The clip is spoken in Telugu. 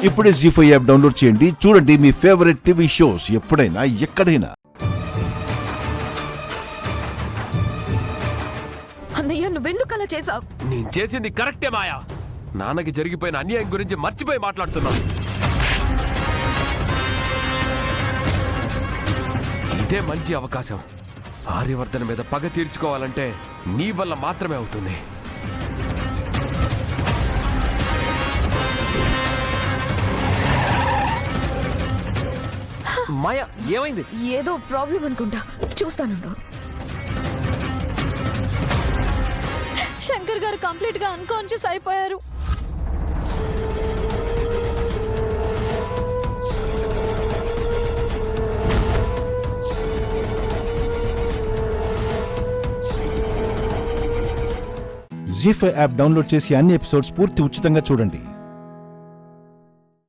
ఇప్పుడే జీ5 యాప్ డౌన్లోడ్ చేయండి. చూడండి మీ ఫేవరెట్ టీవీ షోస్ ఎప్పుడైనా ఎక్కడైనా. అన్నయ్య నువ్వెందుకు అలా చేసావు? నేను చేసింది కరెక్టే మాయా. నాన్నకి జరిగిపోయిన అన్యాయం గురించి మర్చిపోయి మాట్లాడుతున్నాను. ఇదే మంచి అవకాశం. ఆర్యవర్ధన్ మీద పగ తీర్చుకోవాలంటే నీ వల్ల మాత్రమే అవుతుంది. మాయా ఏమైంది? ఏదో ప్రాబ్లం అనుకుంటా, చూస్తానుండు. శంకర్ గారు కంప్లీట్ గా అన్కాన్షియస్ అయిపోయారు. జీ5 యాప్ డౌన్లోడ్ చేసి అన్ని ఎపిసోడ్స్ పూర్తి ఉచితంగా చూడండి.